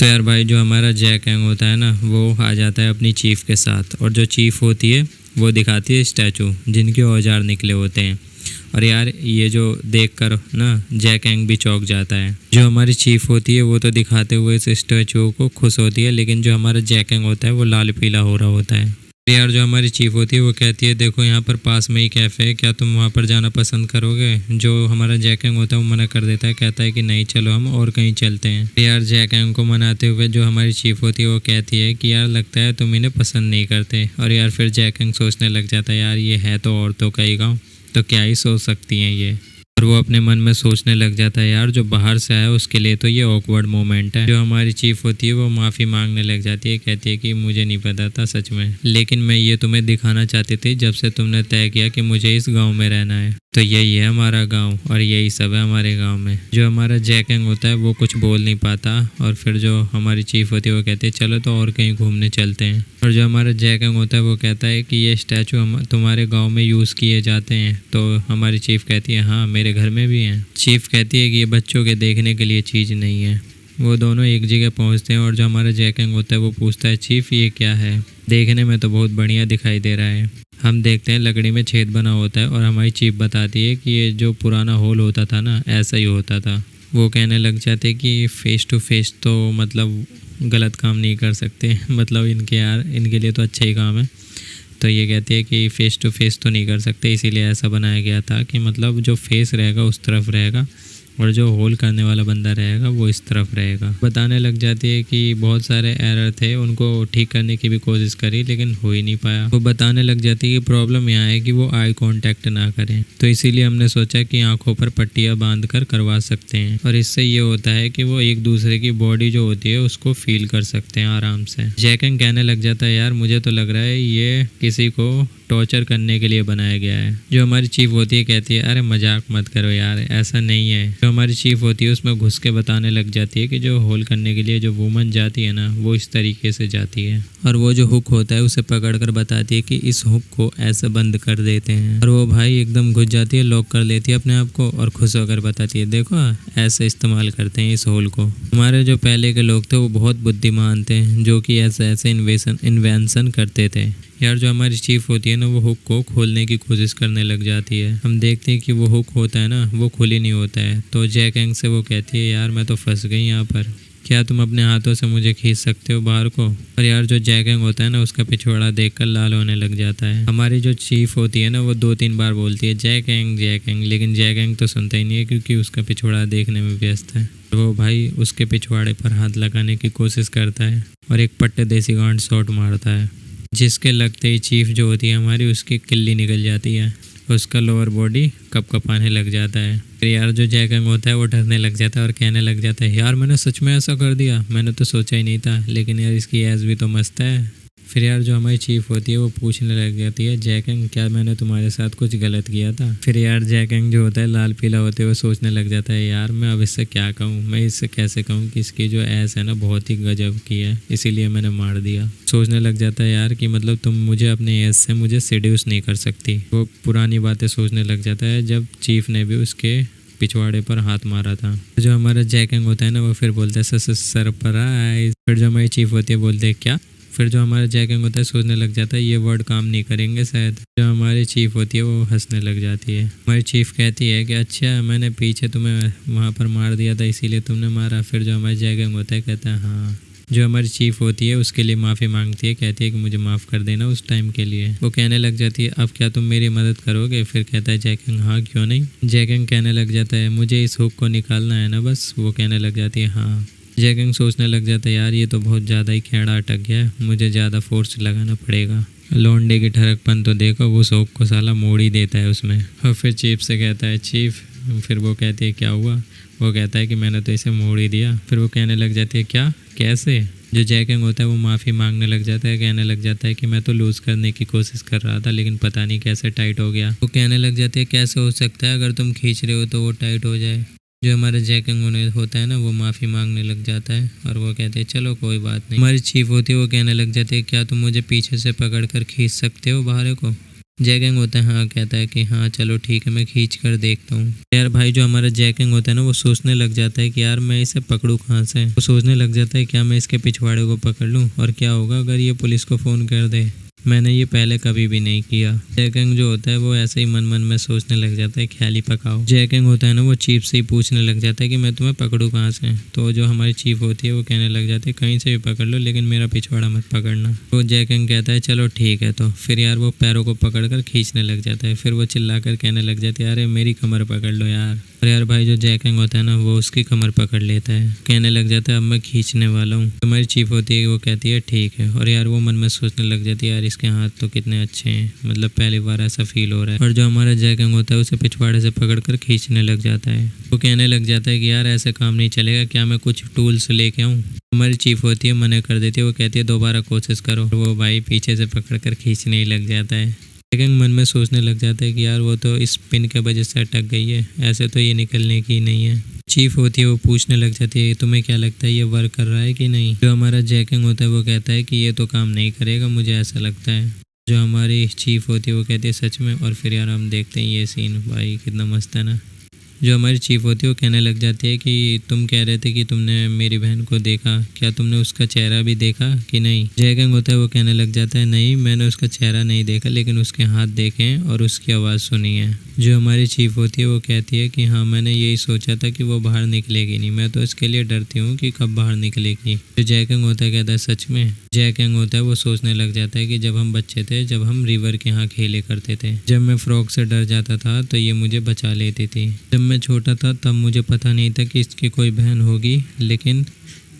तो यार भाई जो हमारा जैक एंग होता है ना वो आ जाता है अपनी चीफ के साथ, और जो चीफ होती है वो दिखाती है स्टैचू जिनके औजार निकले होते हैं। और यार ये जो देख कर ना जैक एंग भी चौंक जाता है। जो हमारी चीफ होती है वो तो दिखाते हुए इस स्टैचू को खुश होती है, लेकिन जो हमारा जैक एंग होता है वो लाल पीला हो रहा होता है। यार जो हमारी चीफ होती है वो कहती है देखो यहाँ पर पास में ही कैफ़े है, क्या तुम वहाँ पर जाना पसंद करोगे। जो हमारा जैक एंग होता है वो मना कर देता है, कहता है कि नहीं चलो हम और कहीं चलते हैं। यार जैक एंग को मनाते हुए जो हमारी चीफ होती है वो कहती है कि यार लगता है तुम इन्हें पसंद नहीं करते। और यार फिर जैक एंग सोचने लग जाता है यार ये है तो औरतों का ही गाँव, तो क्या ही सोच सकती हैं ये। और वो अपने मन में सोचने लग जाता है यार जो बाहर से आया उसके लिए तो ये ऑकवर्ड मोमेंट है। जो हमारी चीफ होती है वो माफ़ी मांगने लग जाती है, कहती है कि मुझे नहीं पता था सच में, लेकिन मैं ये तुम्हें दिखाना चाहती थी जब से तुमने तय किया कि मुझे इस गांव में रहना है। तो यही है हमारा गांव और यही सब है हमारे गांव में। जो हमारा जैक एंग होता है वो कुछ बोल नहीं पाता, और फिर जो हमारी चीफ होती है वो कहती है चलो तो और कहीं घूमने चलते हैं। और जो हमारा जैक एंग होता है वो कहता है कि ये स्टैचू तुम्हारे गांव में यूज़ किए जाते हैं। तो हमारी चीफ कहती है हाँ मेरे घर में भी हैं। चीफ कहती है कि ये बच्चों के देखने के लिए चीज़ नहीं है। वो दोनों एक जगह पहुंचते हैं और जो हमारा जैक एंग होता है वो पूछता है चीफ ये क्या है, देखने में तो बहुत बढ़िया दिखाई दे रहा है। हम देखते हैं लकड़ी में छेद बना होता है और हमारी चीफ बताती है कि ये जो पुराना होल होता था ना ऐसा ही होता था। वो कहने लग जाते कि फेस टू फेस तो मतलब गलत काम नहीं कर सकते मतलब इनके लिए तो अच्छा ही काम है। तो ये कहती है कि फ़ेस टू फेस तो नहीं कर सकते, इसीलिए ऐसा बनाया गया था कि मतलब जो फेस रहेगा उस तरफ रहेगा और जो होल करने वाला बंदा रहेगा वो इस तरफ रहेगा। बताने लग जाती है कि बहुत सारे एरर थे, उनको ठीक करने की भी कोशिश करी लेकिन हो ही नहीं पाया। वो बताने लग जाती है कि प्रॉब्लम यहाँ है कि वो आई कांटेक्ट ना करें, तो इसीलिए हमने सोचा कि आंखों पर पट्टियाँ बांध कर करवा सकते हैं, और इससे ये होता है कि वो एक दूसरे की बॉडी जो होती है उसको फील कर सकते हैं आराम से। जैक एंग कहने लग जाता है यार मुझे तो लग रहा है ये किसी को टॉर्चर करने के लिए बनाया गया है। जो हमारी चीफ होती है कहती है अरे मजाक मत करो यार ऐसा नहीं है। जो हमारी चीफ होती है उसमें घुस के बताने लग जाती है कि जो होल करने के लिए जो वुमन जाती है ना वो इस तरीके से जाती है, और वो जो हुक होता है उसे पकड़ कर बताती है कि इस हुक को ऐसे बंद कर देते हैं। और वो भाई एकदम घुस जाती है, लॉक कर लेती है अपने आप को और खुश होकर बताती है देखो ऐसे इस्तेमाल करते हैं इस होल को। हमारे जो पहले के लोग थे वो बहुत बुद्धिमान थे जो कि ऐसे इन्वेंशन करते थे। यार जो हमारी चीफ होती है ना वो हुक को खोलने की कोशिश करने लग जाती है। हम देखते हैं कि वो हुक होता है ना वो खुल ही नहीं होता है। तो जैक एंग से वो कहती है यार मैं तो फंस गई यहाँ पर, क्या तुम अपने हाथों से मुझे खींच सकते हो बाहर को। और यार जो जैक एंग होता है ना उसका पिछवाड़ा देखकर लाल होने लग जाता है। हमारी जो चीफ होती है ना वो 2-3 बार बोलती है जैक एंग, लेकिन जैक एंग तो सुनता ही नहीं है क्योंकि उसका पिछवाड़ा देखने में व्यस्त है। वो भाई उसके पिछवाड़े पर हाथ लगाने की कोशिश करता है और एक पट्टे देसी गांड शॉट मारता है, जिसके लगते ही चीफ जो होती है हमारी उसकी किल्ली निकल जाती है, उसका लोअर बॉडी कपकपाने लग जाता है। फिर यार जो जैक एंग होता है वो डरने लग जाता है और कहने लग जाता है यार मैंने सच में ऐसा कर दिया, मैंने तो सोचा ही नहीं था, लेकिन यार इसकी एज भी तो मस्त है। फिर यार जो हमारी चीफ होती है वो पूछने लग जाती है जैक एंग क्या मैंने तुम्हारे साथ कुछ गलत किया था। फिर यार जैक एंग जो होता है लाल पीला होते हुए सोचने लग जाता है यार मैं अब इससे क्या कहूँ, मैं इससे कैसे कहूँ कि इसकी जो ऐस है ना बहुत ही गजब की है, इसीलिए मैंने मार दिया। सोचने लग जाता है यार कि मतलब तुम मुझे अपने ऐस से मुझे सेड्यूस नहीं कर सकती। वो पुरानी बातें सोचने लग जाता है जब चीफ ने भी उसके पिछवाड़े पर हाथ मारा था। जो हमारा जैक एंग होता है ना वो फिर बोलता है सरप्राइज। फिर जो हमारी चीफ होती है बोलते हैं क्या। फिर जो हमारा जैक एंग होता है सोचने लग जाता है ये वर्ड काम नहीं करेंगे शायद। जो हमारी चीफ होती है वो हंसने लग जाती है। हमारी चीफ कहती है कि अच्छा मैंने पीछे तुम्हें वहाँ पर मार दिया था इसीलिए तुमने मारा। फिर जो हमारा जैक एंग होता है कहता है हाँ। जो हमारी चीफ होती है उसके लिए माफ़ी मांगती है, कहती है कि मुझे माफ़ कर देना उस टाइम के लिए। वो कहने लग जाती है अब क्या तुम मेरी मदद करोगे। फिर कहता है जैक एंग हाँ क्यों नहीं। जैक एंग कहने लग जाता है मुझे इस हुक को निकालना है ना बस। वो कहने लग जाती है हाँ। जैक एंग सोचने लग जाता है यार ये तो बहुत ज़्यादा ही खेड़ा अटक गया है, मुझे ज़्यादा फोर्स लगाना पड़ेगा। लौंडे की ठरकपन तो देखो, वो हुक को साला मोड़ ही देता है उसमें। और फिर चीफ से कहता है चीफ। फिर वो कहती है क्या हुआ। वो कहता है कि मैंने तो इसे मोड़ ही दिया। फिर वो कहने लग जाती है क्या कैसे। जो जैक एंग होता है वो माफ़ी मांगने लग जाता है, कहने लग जाता है कि मैं तो लूज़ करने की कोशिश कर रहा था लेकिन पता नहीं कैसे टाइट हो गया। वो कहने लग जाती है कैसे हो सकता है, अगर तुम खींच रहे हो तो वो टाइट हो जाए। जो हमारा जैक एंग होता है ना वो माफ़ी मांगने लग जाता है और वो कहते हैं चलो कोई बात नहीं। हमारी चीफ होती है वो कहने लग जाती है क्या तुम मुझे पीछे से पकड़ कर खींच सकते हो बाहर को। जैकिंग होता है, हाँ कहता है कि हाँ चलो ठीक है मैं खींच कर देखता हूँ। यार भाई जो हमारा जैकिंग होता है ना वो सोचने लग जाता है कि यार मैं इसे पकड़ूँ कहाँ से। वो सोचने लग जाता है क्या मैं इसके पिछवाड़े को पकड़ लूँ और क्या होगा अगर ये पुलिस को फ़ोन कर दे। मैंने ये पहले कभी भी नहीं किया। जैकिंग जो होता है वो ऐसे ही मन मन में सोचने लग जाता है ख्याली पकाओ। जैकिंग होता है ना वो चीफ से ही पूछने लग जाता है कि मैं तुम्हें पकड़ूँ कहाँ से। तो जो हमारी चीफ होती है वो कहने लग जाती है कहीं से भी पकड़ लो लेकिन मेरा पिछवाड़ा मत पकड़ना। तो जैकिंग कहता है चलो ठीक है। तो फिर यार वो पैरों को पकड़ कर खींचने लग जाता है। फिर वो चिल्ला कर कहने लग जाती है अरे मेरी कमर पकड़ लो यार। और यार भाई जो जैकिंग होता है ना वो उसकी कमर पकड़ लेता है, कहने लग जाता है अब मैं खींचने वाला हूँ। हमारी चीफ होती है वो कहती है ठीक है। और यार वो मन में सोचने लग जाती है यार इसके हाथ तो कितने अच्छे हैं, मतलब पहली बार ऐसा फील हो रहा है। और जो हमारा जैकिंग होता है उसे पिछवाड़े से पकड़ कर खींचने लग जाता है। वो कहने लग जाता है कि यार ऐसे काम नहीं चलेगा, क्या मैं कुछ टूल्स लेके आऊँ। हमारी चीफ होती है मना कर देती है। वो कहती है दोबारा कोशिश करो। वो भाई पीछे से पकड़ कर खींचने ही लग जाता है। जैकिंग मन में सोचने लग जाता है कि यार वो तो इस पिन के वजह से अटक गई है, ऐसे तो ये निकलने की नहीं है। चीफ होती है वो पूछने लग जाती है तुम्हें क्या लगता है ये वर्क कर रहा है कि नहीं। जो हमारा जैकिंग होता है वो कहता है कि ये तो काम नहीं करेगा मुझे ऐसा लगता है। जो हमारी चीफ होती है वो कहती है सच में। और फिर यार हम देखते हैं ये सीन, भाई कितना मस्त है ना। जो हमारी चीफ होती है वो कहने लग जाती है कि तुम कह रहे थे कि तुमने मेरी बहन को देखा, क्या तुमने उसका चेहरा भी देखा कि नहीं। जैकिंग होता है वो कहने लग जाता है नहीं मैंने उसका चेहरा नहीं देखा लेकिन उसके हाथ देखे हैं और उसकी आवाज़ सुनी है। जो हमारी चीफ होती है वो कहती है कि हाँ मैंने यही सोचा था कि वो बाहर निकलेगी नहीं, मैं तो इसके लिए डरती हूँ कि कब बाहर निकलेगी। जो जैकिंग होता है कहता है सच में। जैकिंग होता है वो सोचने लग जाता है कि जब हम बच्चे थे, जब हम रिवर के यहाँ खेले करते थे, जब मैं फ्रॉग से डर जाता था तो ये मुझे बचा लेती थी। जब मैं छोटा था तब मुझे पता नहीं था कि इसकी कोई बहन होगी, लेकिन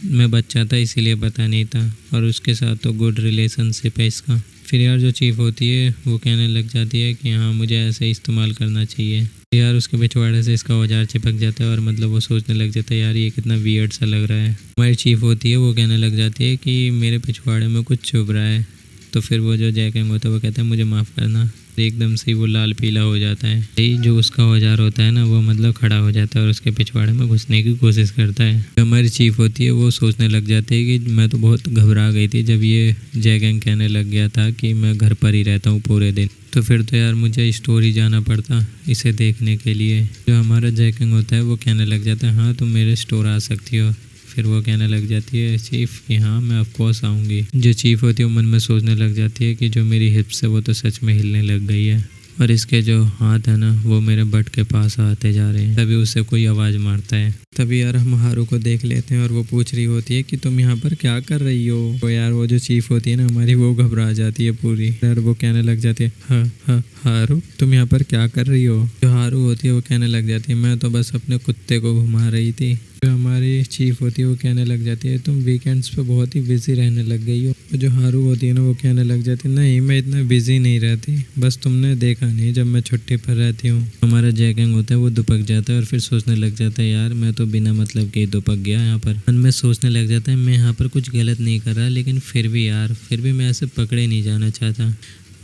मैं बच्चा था इसीलिए पता नहीं था। और उसके साथ तो गुड रिलेशनशिप है इसका। फिर यार जो चीफ होती है वो कहने लग जाती है कि हाँ मुझे ऐसे इस्तेमाल करना चाहिए। यार उसके पिछवाड़े से इसका औजार चिपक जाता है और मतलब वो सोचने लग जाता है यार ये कितना वियर्ड सा लग रहा है। हमारी चीफ होती है वो कहने लग जाती है कि मेरे पिछवाड़े में कुछ चुभ रहा है। तो फिर वो जो जैकिंग होता है वो कहता है मुझे माफ़ करना। एकदम से वो लाल पीला हो जाता है। यही जो उसका औजार होता है ना वो मतलब खड़ा हो जाता है और उसके पिछवाड़े में घुसने की कोशिश करता है। जो हमारी चीफ होती है वो सोचने लग जाती है कि मैं तो बहुत घबरा गई थी जब ये जैकिंग कहने लग गया था कि मैं घर पर ही रहता हूँ पूरे दिन। तो फिर तो यार मुझे स्टोरी जाना पड़ता इसे देखने के लिए। जो हमारा जैकिंग होता है वो कहने लग जाता है हाँ तुम मेरे स्टोर आ सकती हो। फिर वो कहने लग जाती है चीफ कि हाँ मैं ऑफ कोर्स आऊँगी। जो चीफ होती है वो मन में सोचने लग जाती है कि जो मेरी हिप्स है वो तो सच में हिलने लग गई है और इसके जो हाथ है ना वो मेरे बट के पास आते जा रहे हैं। तभी उससे कोई आवाज़ मारता है। तभी यार हम हारू को देख लेते हैं और वो पूछ रही होती है कि तुम यहाँ पर क्या कर रही हो। तो यार वो जो चीफ होती है ना हमारी वो घबरा जाती है पूरी। यार वो कहने लग जाती है हाँ हारू तुम यहाँ पर क्या कर रही हो। जो हारू होती है वो कहने लग जाती है मैं तो बस अपने कुत्ते को घुमा रही थी। जो हमारी चीफ होती है वो कहने लग जाती है तुम वीकेंड्स पे बहुत ही बिजी रहने लग गई हो। जो हारू होती है ना वो कहने लग जाती है नहीं मैं इतना बिजी नहीं रहती, बस तुमने देखा नहीं जब मैं छुट्टी पर रहती हूँ। हमारा जैकिंग होता है वो दुपक जाता है और फिर सोचने लग जाता है यार मैं तो बिना मतलब के दुपक गया यहाँ पर। मन में सोचने लग जाता है मैं यहाँ पर कुछ गलत नहीं कर रहा, लेकिन फिर भी मैं ऐसे पकड़े नहीं जाना चाहता।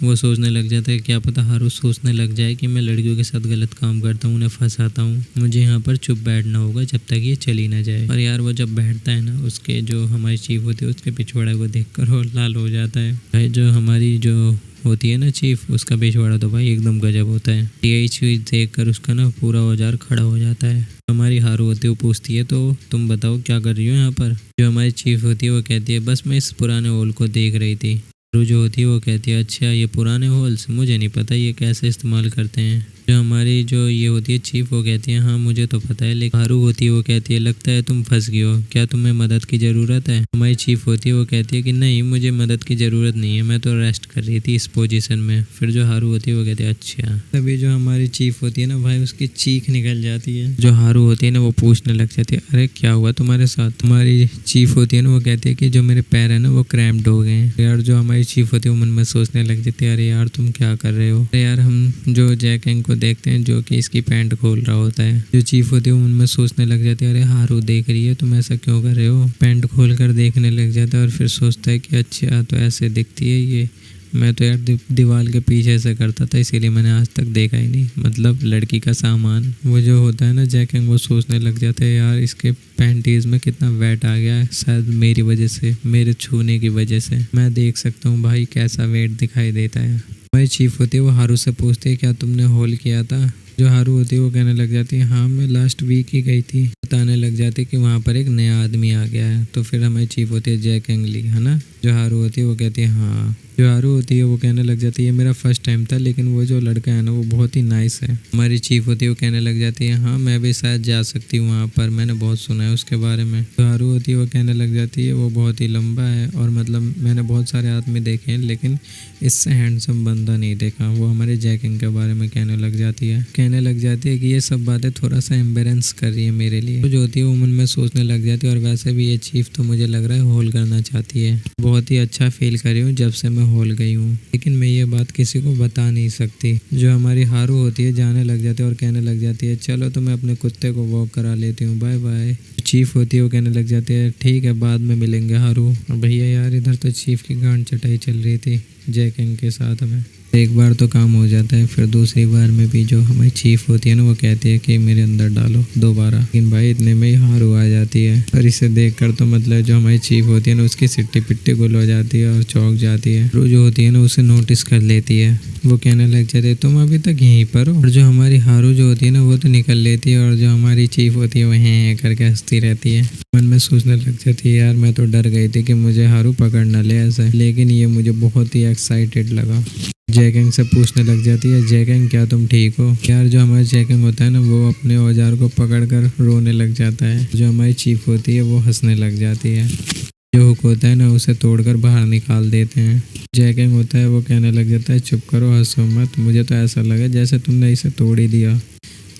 वो सोचने लग जाता है क्या पता हारू सोचने लग जाए कि मैं लड़कियों के साथ गलत काम करता हूँ, उन्हें फंसाता हूँ। मुझे यहाँ पर चुप बैठना होगा जब तक ये चली ना जाए। और यार वो जब बैठता है ना उसके जो हमारी चीफ होती है उसके पिछवाड़े को देखकर और लाल हो जाता है। भाई जो हमारी जो होती है ना चीफ उसका पिछवाड़ा तो भाई एकदम गजब होता है। यही चीज़ देख कर उसका ना पूरा औजार खड़ा हो जाता है। हमारी हारू होती है वो पूछती है तो तुम बताओ क्या कर रही हो यहाँ पर। जो हमारी चीफ होती है वो कहती है बस मैं इस पुराने होल को देख रही थी। हारू जो होती है वो कहती है अच्छा ये पुराने होल्स, मुझे नहीं पता ये कैसे इस्तेमाल करते हैं। जो हमारी जो ये होती है चीफ वो कहती है हाँ मुझे तो पता है, लेकिन हारू होती है वो कहती है लगता है तुम फंस गई हो, क्या तुम्हें मदद की ज़रूरत है। हमारी चीफ होती है वो कहती है कि नहीं मुझे मदद की ज़रूरत नहीं है, मैं तो रेस्ट कर रही थी इस पोजीशन में। फिर जो हारू होती है वो कहती है अच्छा। तभी जो हमारी चीफ होती है ना भाई उसकी चीख निकल जाती है। जो हारू होती है ना वो पूछने लग जाती है अरे क्या हुआ तुम्हारे साथ। हमारी चीफ होती है ना वो कहती है कि जो मेरे पैर है ना वो क्रैम्प्ड हो गए हैं। यार जो हमारी चीफ होती है वो मन में सोचने लग जाती है अरे यार तुम क्या कर रहे हो। अरे यार हम जो जैकिंग को देखते हैं जो कि इसकी पैंट खोल रहा होता है। जो चीफ होती है वो मन में सोचने लग जाती है अरे हारू देख रही है तुम ऐसा क्यों कर रहे हो। पैंट खोल कर देखने लग जाता है और फिर सोचता है कि अच्छा तो ऐसे दिखती है ये, मैं तो यार दीवार के पीछे से करता था इसीलिए मैंने आज तक देखा ही नहीं, मतलब लड़की का सामान। वो जो होता है ना जैकिंग वो सोचने लग जाता है यार इसके पैंटीज में कितना वेट आ गया है, शायद मेरी वजह से, मेरे छूने की वजह से। मैं देख सकता हूँ भाई कैसा वेट दिखाई देता है। हमारी चीफ होती है वो हारू से पूछती है क्या तुमने होल किया था। जो हारू होती है वो कहने लग जाती है हाँ मैं लास्ट वीक ही गई थी। बताने लग जाती है कि वहाँ पर एक नया आदमी आ गया है। तो फिर हमारी चीफ होती है जैक एंगली, है ना। जो हारू होती है वो कहती है हाँ। जो हारू होती है वो कहने लग जाती है मेरा फर्स्ट टाइम था, लेकिन वो जो लड़का है ना वो बहुत ही नाइस है। हमारी चीफ होती है वो कहने लग जाती है हाँ मैं भी शायद जा सकती हूँ वहाँ पर, मैंने बहुत सुना है उसके बारे में। जो हारू होती है वो कहने लग जाती है वो बहुत ही लंबा है और मतलब मैंने बहुत सारे आदमी देखे हैं लेकिन इससे हैंडसम बंदा नहीं देखा। वो हमारे जैकिंग के बारे में कहने लग जाती है। कहने लग जाती है कि ये सब बातें थोड़ा सा एम्बेरेंस कर रही है मेरे लिए। तो जो होती है वो मन में सोचने लग जाती है और वैसे भी ये चीफ तो मुझे लग रहा है होल करना चाहती है। बहुत ही अच्छा फील कर रही हूँ जब से मैं होल गई हूँ, लेकिन मैं ये बात किसी को बता नहीं सकती। जो हमारी हारू होती है जाने लग जाती है और कहने लग जाती है चलो तो मैं अपने कुत्ते को वॉक करा लेती हूँ, बाय बाय। चीफ होती है वो कहने लग जाती है ठीक है बाद में मिलेंगे हारू। और भैया यार इधर तो चीफ की गांड चटाई चल रही थी जैकिंग के साथ में। एक बार तो काम हो जाता है, फिर दूसरी बार में भी जो हमारी चीफ होती है ना वो कहती है कि मेरे अंदर डालो दोबारा। लेकिन भाई इतने में ही हारू आ जाती है और इसे देखकर तो मतलब जो हमारी चीफ होती है ना उसकी सिट्टी पिट्टी गुल हो जाती है और चौंक जाती है। हारू जो होती है ना उसे नोटिस कर लेती है। वो कहने लग जाती है तुम अभी तक यहीं पर हो। और जो हमारी हारू जो होती है ना वो तो निकल लेती है और जो हमारी चीफ होती है वो हैं करके हंसती रहती है। मन में सोचने लग जाती है यार मैं तो डर गई थी कि मुझे हारू पकड़ ना ले ऐसे, लेकिन ये मुझे बहुत ही एक्साइटेड लगा। जैकिंग से पूछने लग जाती है जैकिंग क्या तुम ठीक हो। यार जो हमारा जैकिंग होता है ना वो अपने औजार को पकड़कर रोने लग जाता है। जो हमारी चीफ होती है वो हंसने लग जाती है। जो हुक होता है ना उसे तोड़कर बाहर निकाल देते हैं। जैकिंग होता है वो कहने लग जाता है चुप करो हंसो मत, मुझे तो ऐसा लगा जैसे तुमने इसे तोड़ ही दिया।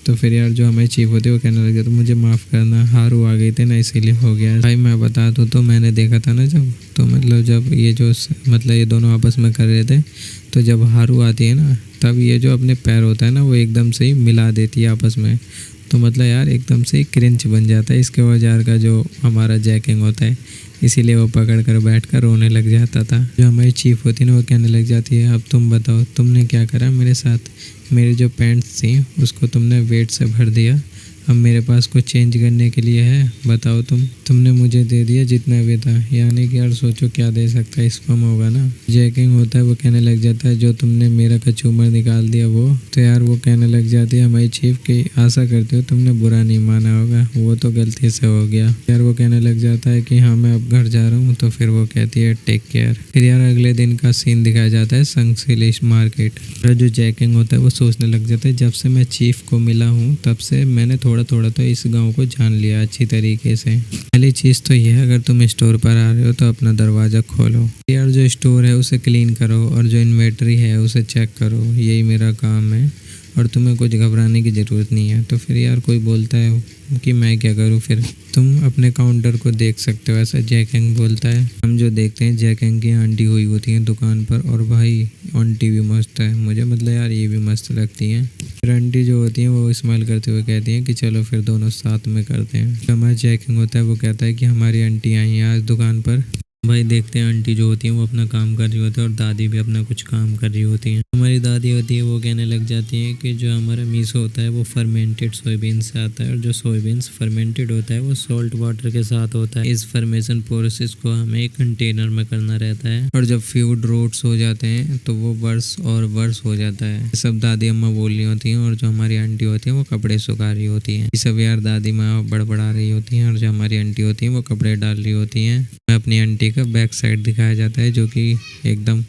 तो फिर यार जो हमारी चीफ होती है वो कहने लग जाता मुझे माफ़ करना, हारू आ गई थी ना इसीलिए हो गया। भाई मैं बता दूँ तो मैंने देखा था ना जब मतलब जब ये जो मतलब ये दोनों आपस में कर रहे थे तो जब हारू आती है ना तब ये जो अपने पैर होता है ना वो एकदम से ही मिला देती है आपस में। तो मतलब यार एकदम से ही क्रिंच बन जाता है इसके औजार का जो हमारा जैकिंग होता है, इसीलिए वो पकड़ कर बैठ कर रोने लग जाता था। जो हमारी चीफ होती है ना वो कहने लग जाती है अब तुम बताओ तुमने क्या करा मेरे साथ। मेरी जो पैंट्स थी उसको तुमने वेट से भर दिया, अब मेरे पास कुछ चेंज करने के लिए है बताओ। तुमने मुझे दे दिया जितना भी था, यानी कि यार सोचो क्या दे सकता है, स्पम होगा ना। जैकिंग होता है वो कहने लग जाता है जो तुमने मेरा कचूमर निकाल दिया वो। तो यार वो कहने लग जाती है हमारी चीफ की आशा करती हो तुमने बुरा नहीं माना होगा, वो तो गलती से हो गया। यार वो कहने लग जाता है कि हाँ मैं अब घर जा रहा हूँ। तो फिर वो कहती है टेक केयर। फिर यार अगले दिन का सीन दिखाया जाता है संगसिलिश मार्केट। जो जैकिंग होता है वो सोचने लग जाता है जब से मैं चीफ को मिला हूँ तब से मैंने थोड़ा थोड़ा तो इस गांव को जान लिया अच्छी तरीके से। पहली चीज़ तो ये है अगर तुम स्टोर पर आ रहे हो तो अपना दरवाज़ा खोलो। यार जो स्टोर है उसे क्लीन करो और जो इन्वेंटरी है उसे चेक करो, यही मेरा काम है और तुम्हें कुछ घबराने की ज़रूरत नहीं है। तो फिर यार कोई बोलता है कि मैं क्या करूँ, फिर तुम अपने काउंटर को देख सकते हो, ऐसा जैकिंग बोलता है। हम जो देखते हैं जैकिंग की आंटी हुई होती हैं दुकान पर और भाई आंटी भी मस्त है, मुझे मतलब यार ये भी मस्त लगती हैं। फिर आंटी जो होती हैं वो स्माइल करते हुए कहती हैं कि चलो फिर दोनों साथ में करते हैं। जो हमारा जैकिंग होता है वो कहता है कि हमारी आंटी आई हैं आज दुकान पर। भाई देखते हैं आंटी जो होती हैं वो अपना काम कर रही होती है और दादी भी अपना कुछ काम कर रही होती हैं। हमारी दादी होती है वो कहने लग जाती हैं कि जो हमारा मीसो होता है वो फर्मेंटेड सोयाबीन से आता है और जो सोयाबीन्स फर्मेंटेड होता है वो सॉल्ट वाटर के साथ होता है। इस फर्मेशन प्रोसेस को हमें एक कंटेनर में करना रहता है और जब फूड रोट्स हो जाते हैं तो वो वर्स और वर्स हो जाता है। ये सब दादी अम्मा बोल रही होती हैं और जो हमारी आंटी होती है वो कपड़े सुखा रही होती हैं। ये सब यार दादी माँ बड़बड़ा रही होती हैं और जो हमारी आंटी होती है वो कपड़े डाल रही होती हैं। अपनी आंटी का बैक साइड दिखाया जाता है जो कि एकदम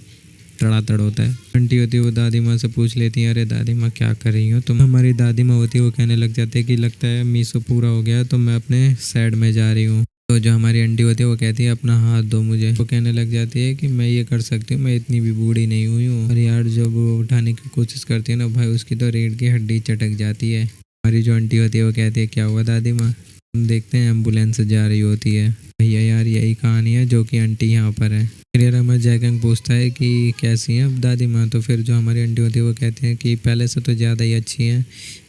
तड़ातड़ होता है। आंटी होती है वो दादी माँ से पूछ लेती है अरे दादी माँ क्या कर रही हो तुम। हमारी दादी माँ होती है वो कहने लग जाते हैं कि लगता है मीसो पूरा हो गया तो मैं अपने साइड में जा रही हूँ। तो जो हमारी आंटी होती है वो कहती है अपना हाथ दो मुझे। वो कहने लग जाती है कि मैं ये कर सकती हूँ, मैं इतनी भी बूढ़ी नहीं हुई हूँ। और यार जब वो उठाने की कोशिश करती है ना भाई उसकी तो रीढ़ की हड्डी चटक जाती है। हमारी जो आंटी होती है वो कहती है क्या हुआ दादी माँ। हम देखते हैं एम्बुलेंस जा रही होती है। भैया यार यही कहानी है जो कि आंटी यहाँ पर है। फिर यार हमारा जैकिंग पूछता है कि कैसी हैं अब दादी माँ। तो फिर जो हमारी आंटी होती है वो कहते हैं कि पहले से तो ज़्यादा ही अच्छी हैं,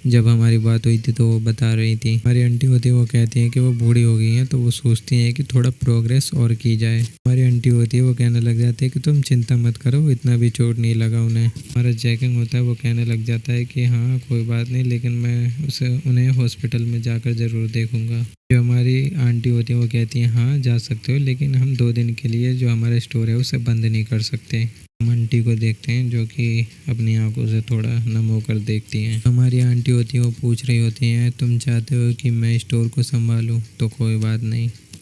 जब हमारी बात हुई थी तो वो बता रही थी। हमारी आंटी होती है वो कहती हैं कि वो बूढ़ी हो गई हैं तो वो सोचती हैं कि थोड़ा प्रोग्रेस और की जाए। हमारी आंटी होती है वो कहने लग जाती है कि तुम चिंता मत करो, इतना भी चोट नहीं लगा उन्हें। हमारा जैकिंग होता है वो कहने लग जाता है कि हाँ कोई बात नहीं, लेकिन मैं उन्हें हॉस्पिटल में जाकर ज़रूर देखूंगा। जो हमारी आंटी होती हैं वो कहती हैं हाँ जा सकते हो, लेकिन हम 2 दिन के लिए जो हमारा स्टोर है उसे बंद नहीं कर सकते। हम आंटी को देखते हैं जो कि अपनी आंखों से थोड़ा नम होकर देखती हैं। हमारी आंटी होती है वो पूछ रही होती हैं तुम चाहते हो कि मैं स्टोर को संभालूं? तो कोई बात नहीं,